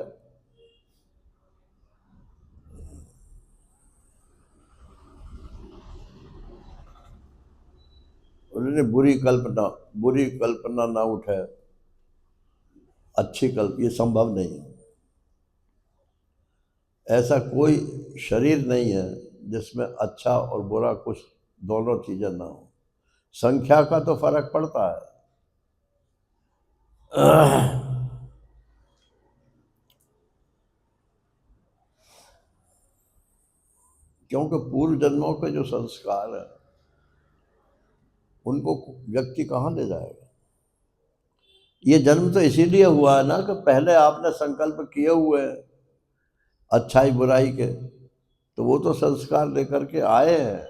उन्होंने बुरी कल्पना ना उठे, अच्छी कल्प, ये संभव नहीं है। ऐसा कोई शरीर नहीं है जिसमें अच्छा और बुरा कुछ दोनों चीजें ना हो। संख्या का तो फर्क पड़ता है। क्योंकि पूर्व जन्मों के जो संस्कार है उनको व्यक्ति कहाँ ले जाएगा? ये जन्म तो इसीलिए हुआ है ना कि पहले आपने संकल्प किए हुए हैं अच्छाई बुराई के, तो वो तो संस्कार लेकर के आए हैं,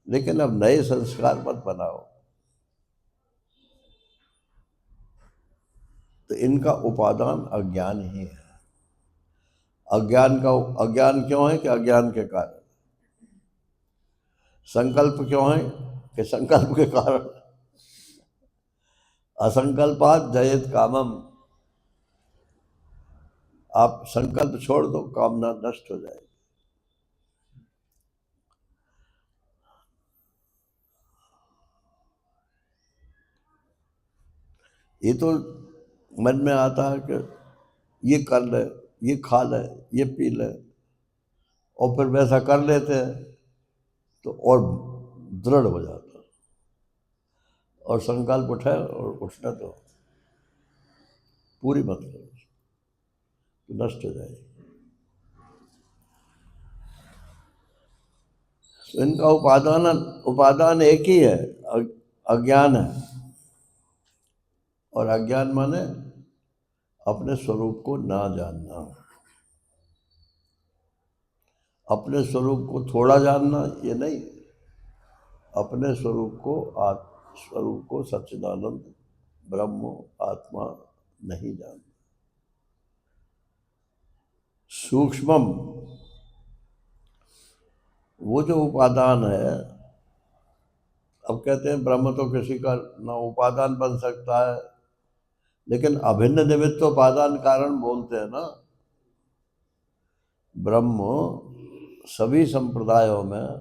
लेकिन अब नए संस्कार मत बनाओ। तो इनका उपादान अज्ञान ही है। अज्ञान क्यों है? कि अज्ञान के कारण। संकल्प क्यों है? कि संकल्प के कारण। असंकल्पात जयेत कामम। आप संकल्प छोड़ दो, कामना नष्ट हो जाएगी। ये तो मन में आता है कि ये कर ले, ये खा ले, ये पी ले, और फिर वैसा कर लेते हैं तो और दृढ़ हो जाता है। और संकल्प उठे और उठना तो पूरी मत करो, तो नष्ट हो जाएगी। तो इनका उपादान एक ही है, अज्ञान है। और अज्ञान माने अपने स्वरूप को ना जानना, अपने स्वरूप को थोड़ा जानना ये नहीं, अपने स्वरूप को सच्चिदानंद ब्रह्म आत्मा नहीं जानना। सूक्ष्मम, वो जो उपादान है, अब कहते हैं ब्रह्म तो किसी का ना उपादान बन सकता है, लेकिन अभिन्न निमित्त उपादान कारण बोलते हैं ना। ब्रह्म सभी संप्रदायों में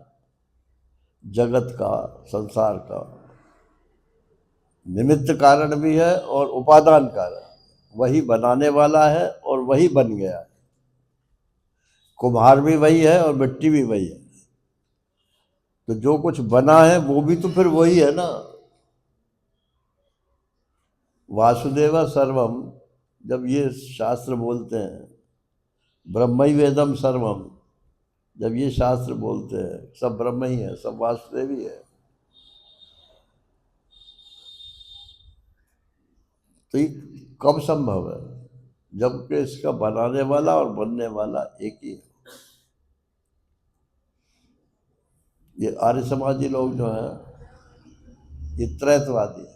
जगत का, संसार का निमित्त कारण भी है और उपादान कारण। वही बनाने वाला है और वही बन गया है। कुम्हार भी वही है और मिट्टी भी वही है। तो जो कुछ बना है वो भी तो फिर वही है ना। वासुदेव सर्वम, जब ये शास्त्र बोलते हैं, ब्रह्मैवेदम सर्वम, जब ये शास्त्र बोलते हैं सब ब्रह्म ही है, सब वासुदेव ही है, तो ये कब संभव है? जबकि इसका बनाने वाला और बनने वाला एक ही है। ये आर्य समाजी लोग जो हैं ये त्रैतवादी है।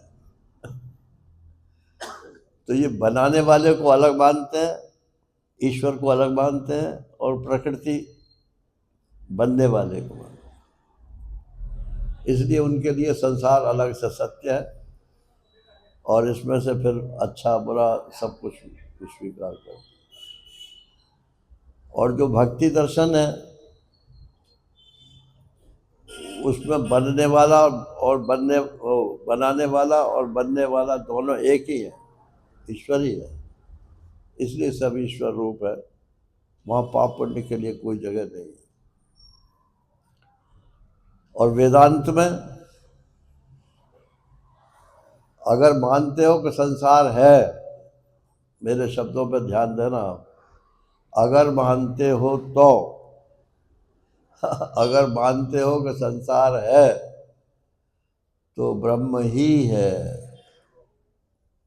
तो ये बनाने वाले को अलग मानते हैं, ईश्वर को अलग मानते हैं, और प्रकृति बनने वाले को मानते हैं। इसलिए उनके लिए संसार अलग से सत्य है, और इसमें से फिर अच्छा बुरा सब कुछ स्वीकार करते। और जो भक्ति दर्शन है उसमें बनने वाला और बनाने वाला और बनने वाला दोनों एक ही है, ईश्वर ही है। इसलिए सब ईश्वर रूप है, वहाँ पाप पुण्य के लिए कोई जगह नहीं है। और वेदांत में अगर मानते हो कि संसार है, मेरे शब्दों पर ध्यान देना, अगर मानते हो तो अगर मानते हो कि संसार है तो ब्रह्म ही है,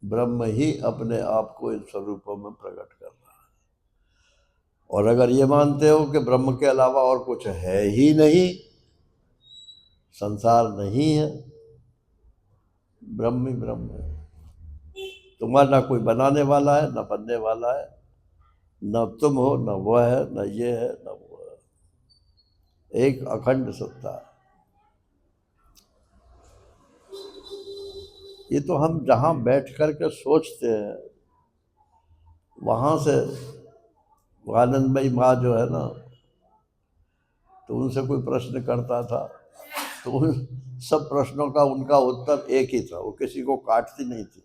ब्रह्म ही अपने आप को इन स्वरूपों में प्रकट कर रहा है। और अगर ये मानते हो कि ब्रह्म के अलावा और कुछ है ही नहीं, संसार नहीं है, ब्रह्म ही ब्रह्म है, तुम्हारा ना कोई बनाने वाला है, ना बनने वाला है, न तुम हो, न वह है, न ये है, न वो है, एक अखंड सत्ता है। ये तो हम जहाँ बैठ कर के सोचते हैं, वहाँ से आनंदमयी माँ जो है ना, तो उनसे कोई प्रश्न करता था तो उन सब प्रश्नों का उनका उत्तर एक ही था, वो किसी को काटती नहीं थी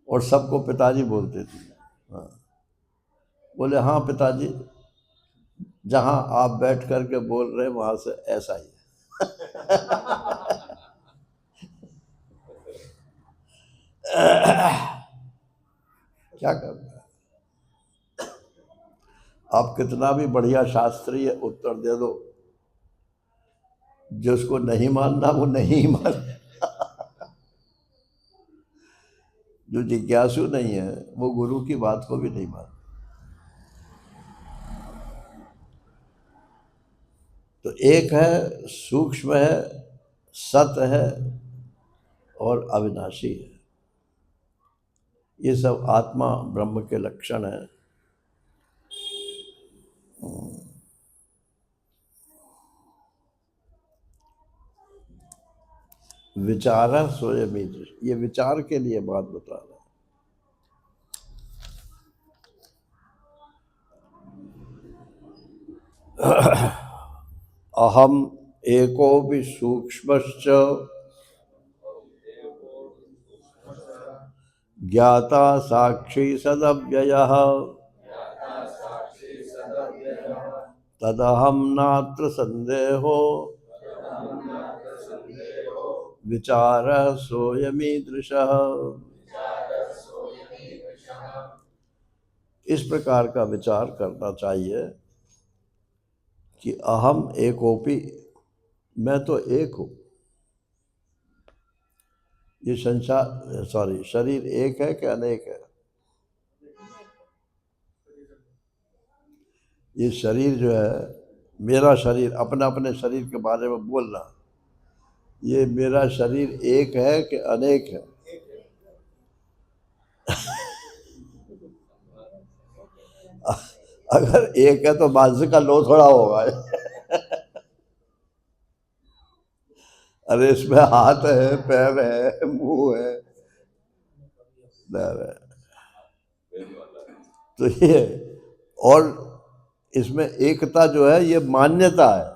और सबको पिताजी बोलते थे। हाँ, बोले हाँ पिताजी, जहाँ आप बैठ कर के बोल रहे हैं वहाँ से ऐसा ही है। क्या करना है, आप कितना भी बढ़िया शास्त्रीय उत्तर दे दो, जिसको नहीं मानना वो नहीं माने। जो जिज्ञासु नहीं है वो गुरु की बात को भी नहीं मानता। तो एक है, सूक्ष्म है, सत है और अविनाशी है। ये सब आत्मा ब्रह्म के लक्षण है। विचार स्वयं, ये विचार के लिए बात बता रहा है। अहम एको भी सूक्ष्मश्च ज्ञाता साक्षी सदव्ययः तदहम नात्र संदेहो विचार सोयमीदृशः। इस प्रकार का विचार करना चाहिए कि अहम एकोपि, मैं तो एक हूँ। ये संसार शरीर एक है कि अनेक है? ये शरीर जो है, मेरा शरीर, अपने अपने शरीर के बारे में बोलना, ये मेरा शरीर एक है कि अनेक है? अगर एक है तो मानसिक का लो थोड़ा होगा। अरे इसमें हाथ है, पैर है, मुंह है, तो ये, और इसमें एकता जो है ये मान्यता है।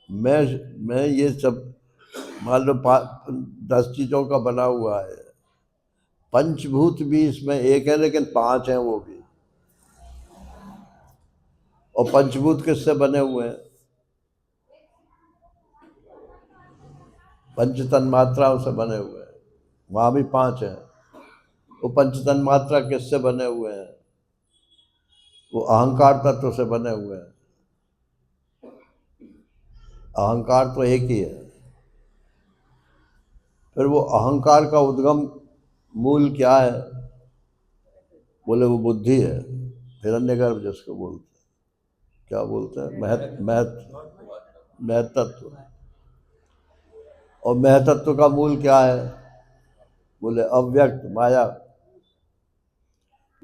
मैं ये सब मान लो 10 चीजों का बना हुआ है, पंचभूत भी इसमें एक है लेकिन 5 हैं वो भी। और पंचभूत किससे बने हुए हैं? पंच तन मात्राओं से बने हुए हैं, वहां भी 5 हैं। वो पंच तन मात्रा किससे बने हुए हैं? वो अहंकार तत्व से बने हुए हैं। अहंकार तो एक ही है। फिर वो अहंकार का उद्गम मूल क्या है? बोले वो बुद्धि है, हिरण्यगर्भ जिसको बोलते हैं। क्या बोलते हैं? महतत्व। और महतत्व का मूल क्या है? बोले अव्यक्त माया।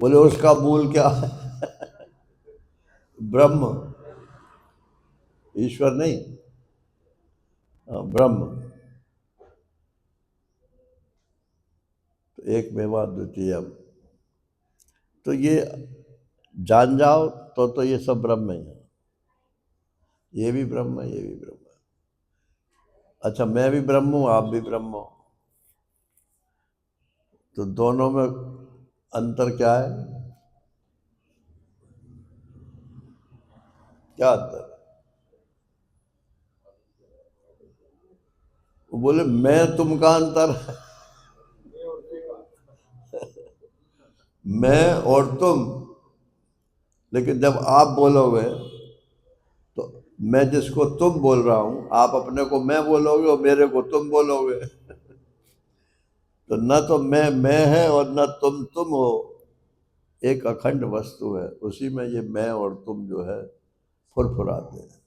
बोले उसका मूल क्या है? ब्रह्म, ईश्वर नहीं, ब्रह्म। तो एक मेवा द्वितीय। तो ये जान जाओ तो ये सब ब्रह्म है। ये भी ब्रह्म है, ये भी ब्रह्म है। अच्छा, मैं भी ब्रह्म हूँ, आप भी ब्रह्म हो, तो दोनों में अंतर क्या है? क्या अंतर है? वो बोले मैं तुम का अंतर है। मैं और तुम, लेकिन जब आप बोलोगे तो मैं जिसको तुम बोल रहा हूं, आप अपने को मैं बोलोगे और मेरे को तुम बोलोगे। तो न तो मैं है और न तुम हो, एक अखंड वस्तु है, उसी में ये मैं और तुम जो है फुरफुराते हैं।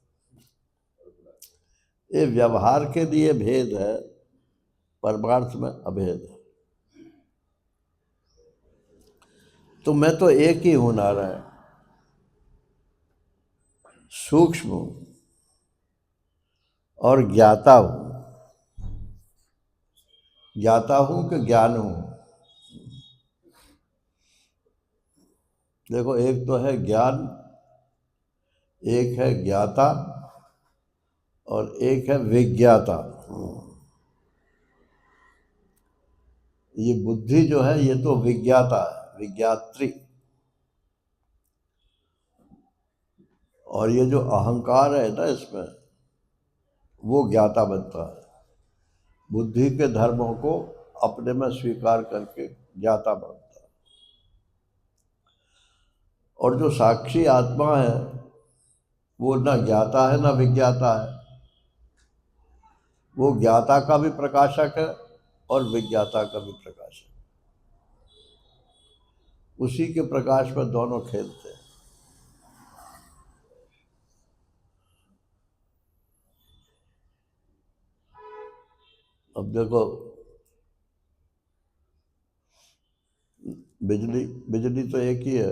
ये व्यवहार के लिए भेद है, परमार्थ में अभेद है। तो मैं तो एक ही हूं नारायण, सूक्ष्म हूं और ज्ञाता हूं। ज्ञाता हूं कि ज्ञान हूं? देखो, एक तो है ज्ञान, एक है ज्ञाता और एक है विज्ञाता। ये बुद्धि जो है ये तो विज्ञाता है, विज्ञात्री। और ये जो अहंकार है ना इसमें, वो ज्ञाता बनता है। बुद्धि के धर्मों को अपने में स्वीकार करके ज्ञाता बनता है। और जो साक्षी आत्मा है वो ना ज्ञाता है ना विज्ञाता है, वो ज्ञाता का भी प्रकाशक है और विज्ञाता का भी प्रकाशक। उसी के प्रकाश में दोनों खेलते हैं। अब देखो, बिजली बिजली तो एक ही है।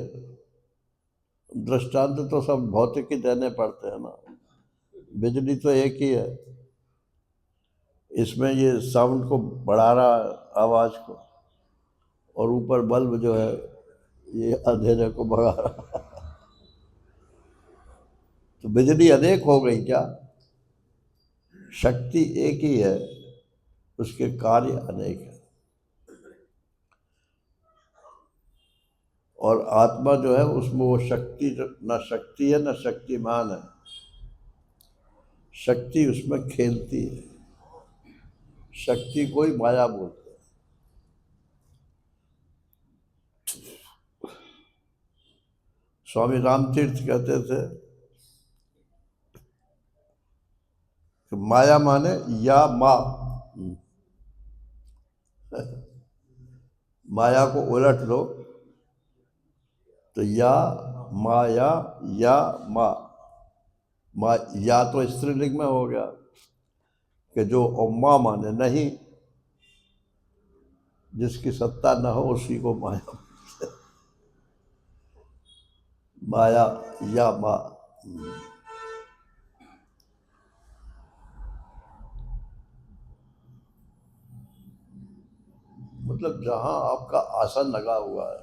दृष्टांत तो सब भौतिक ही देने पड़ते हैं ना। बिजली तो एक ही है, इसमें ये साउंड को बढ़ा रहा है, आवाज को, और ऊपर बल्ब जो है ये अंधेरे को भगा रहा है। तो बिजली अनेक हो गई क्या? शक्ति एक ही है, उसके कार्य अनेक है। और आत्मा जो है उसमें वो शक्ति, न शक्ति है न शक्तिमान है। शक्ति उसमें खेलती है। शक्ति कोई माया बोलते हैं। स्वामी रामतीर्थ कहते थे कि माया माने या माँ। माया को उलट लो तो या माया या माँ। माँ या तो स्त्रीलिंग में हो गया कि जो, और माँ माने नहीं, जिसकी सत्ता न हो उसी को माया। माया या माँ। मतलब जहां आपका आसन लगा हुआ है,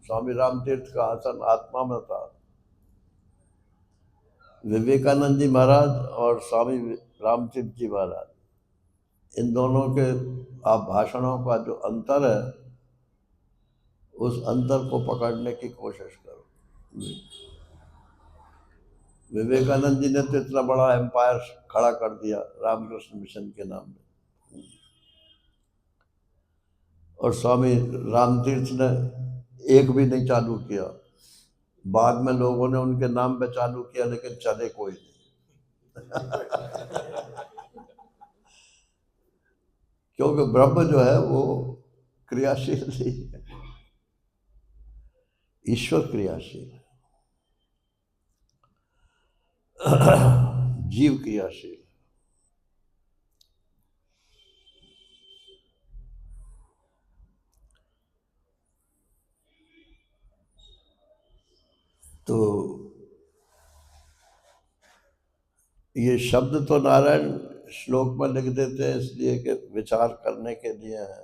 स्वामी रामतीर्थ का आसन आत्मा में था। विवेकानंद जी महाराज और स्वामी रामतीर्थ जी महाराज, इन दोनों के आप भाषणों का जो अंतर है, उस अंतर को पकड़ने की कोशिश करो। विवेकानंद जी ने तो इतना बड़ा एम्पायर खड़ा कर दिया रामकृष्ण मिशन के नाम पे, और स्वामी रामतीर्थ ने एक भी नहीं चालू किया। बाद में लोगों ने उनके नाम पे चालू किया, लेकिन चले कोई नहीं। क्योंकि ब्रह्म जो है वो क्रियाशील नहीं है, ईश्वर क्रियाशील है, जीव क्रियाशील। तो ये शब्द तो नारायण श्लोक में लिख देते हैं इसलिए कि विचार करने के लिए है,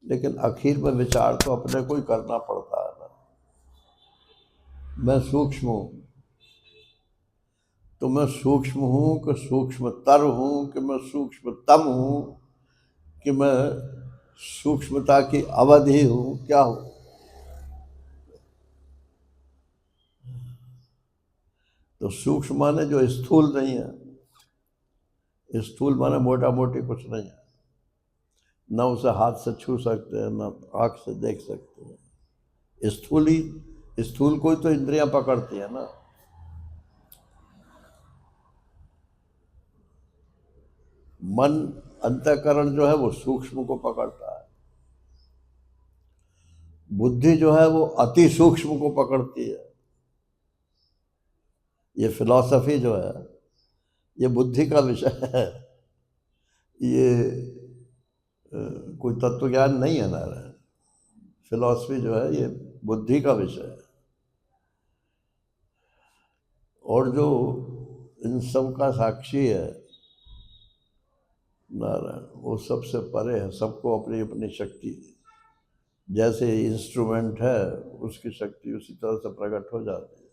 लेकिन आखिर में विचार तो अपने को ही करना पड़ता है ना। मैं सूक्ष्म हूँ, तो मैं सूक्ष्म हूँ कि सूक्ष्मतर हूँ, कि मैं सूक्ष्मतम हूँ, कि मैं सूक्ष्मता की अवधि हूँ, क्या हूँ? तो सूक्ष्म माने जो स्थूल नहीं है, स्थूल माने मोटा मोटी कुछ नहीं है, न उसे हाथ से छू सकते हैं, न आँख से देख सकते हैं। स्थूल ही, स्थूल को ही तो इंद्रियां पकड़ती है ना। मन, अंतःकरण जो है वो सूक्ष्म को पकड़ता है, बुद्धि जो है वो अति सूक्ष्म को पकड़ती है। ये फिलॉसफी जो है ये बुद्धि का विषय है, ये कोई तत्व ज्ञान नहीं है ना। फिलॉसफी जो है ये बुद्धि का विषय है, और जो इन सब का साक्षी है नारायण, वो सबसे परे है। सबको अपनी अपनी शक्ति, जैसे इंस्ट्रूमेंट है उसकी शक्ति उसी तरह से प्रकट हो जाती है।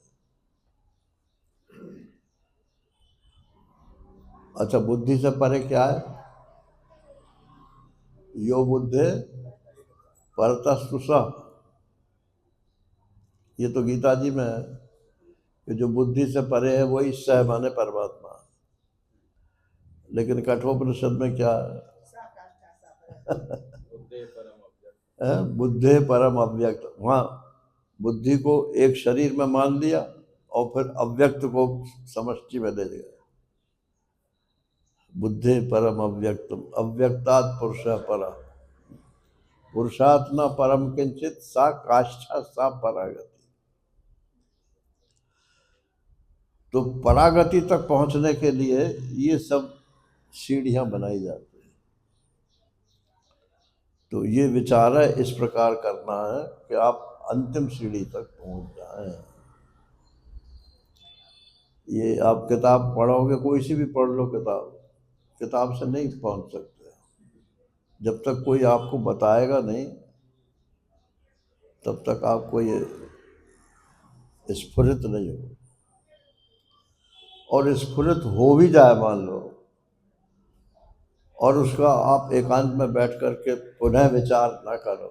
अच्छा, बुद्धि से परे क्या है? यो बुद्धे परतस्तुषा, ये तो गीता जी में है कि जो बुद्धि से परे है वही स माने परमात्मा। लेकिन कठोपनिषद में क्या है? बुद्धे परम अव्यक्त। वहाँ बुद्धि को एक शरीर में मान लिया और फिर अव्यक्त को समष्टि में ले लिया। बुद्धे परम अव्यक्तम, अव्यक्तात् पुरुष पर, पुरुषात् न परम किंचित, सा काष्ठा सा परागति। तो परागति तक पहुंचने के लिए ये सब सीढ़ियां बनाई जाती हैं। तो ये विचार है, इस प्रकार करना है कि आप अंतिम सीढ़ी तक पहुंच जाएं। ये आप किताब पढ़ोगे, कोई सी भी पढ़ लो किताब, किताब से नहीं पहुंच सकते जब तक कोई आपको बताएगा नहीं, तब तक आपको ये स्फुरित नहीं हो। और स्फुरित हो भी जाए मान लो, और उसका आप एकांत में बैठ करके पुनः विचार ना करो,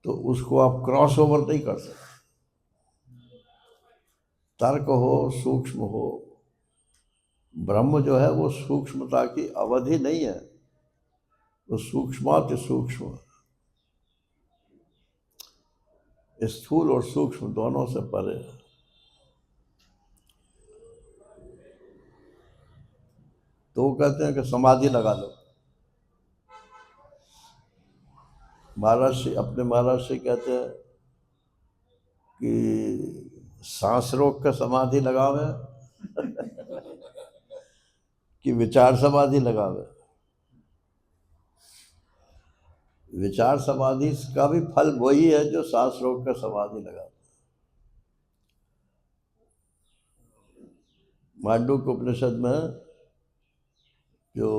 तो उसको आप क्रॉस ओवर नहीं कर सकते। तर्क हो, सूक्ष्म हो, ब्रह्म जो है वो सूक्ष्मता की अवधि नहीं है, वो सूक्ष्माति सूक्ष्म, स्थूल और सूक्ष्म दोनों से परे है। तो वो कहते हैं कि समाधि लगा लो। महर्षि, अपने महर्षि कहते हैं कि सांस रोक कर समाधि लगावे कि विचार समाधि लगावे। विचार समाधि का भी फल वही है जो सांस रोक कर समाधि लगावे। मांडूक्य उपनिषद में जो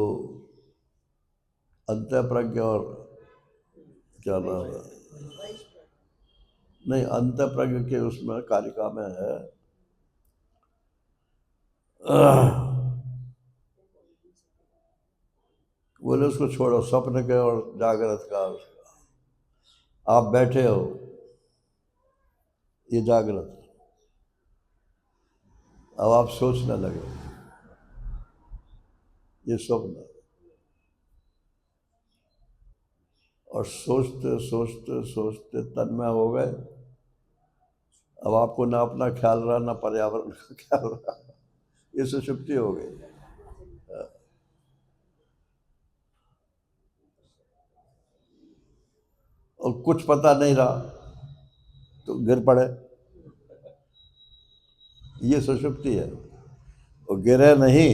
अंतः प्रज्ञा और क्या नाम है, नहीं, अंतः प्रज्ञा के उसमें कारिका में है, बोले उसको छोड़ो, स्वप्न के और जागृत का। आप बैठे हो, ये जागृत, अब आप सोचने लगे, ये स्वप्न। और सोचते सोचते सोचते तन्मय हो गए। अब आपको ना अपना ख्याल रहा ना पर्यावरण का ख्याल रहा, ये सुषुप्ति हो गई। और कुछ पता नहीं रहा तो गिर पड़े, ये सुषुप्ति है। और गिरे नहीं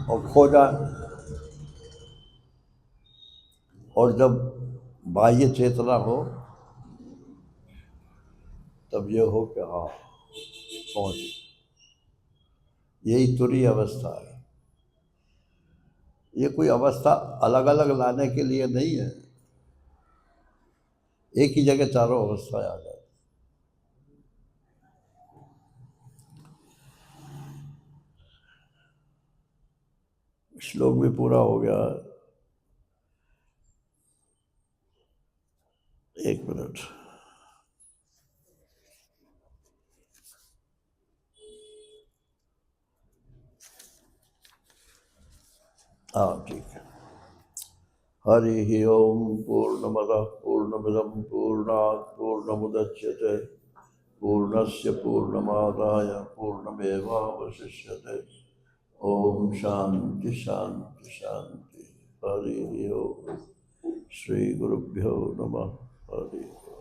और खो जाए। और जब बाह्य चेतना हो तब ये हो कि हाँ पहुंच, यही तुरीय अवस्था है। ये कोई अवस्था अलग अलग लाने के लिए नहीं है, एक ही जगह चारों अवस्थाएं आ जाती। श्लोक भी पूरा हो गया। एक मिनट, हाँ ठीक है। हरि ओम पूर्णमदः पूर्णमिदं पूर्णात् पूर्णमुदच्यते पूर्णस्य पूर्णमादाय पूर्णमेवावशिष्यते। ओम शांति शांति शांति। हरि ओम। श्री गुरुभ्यो नमः। हरि ओम।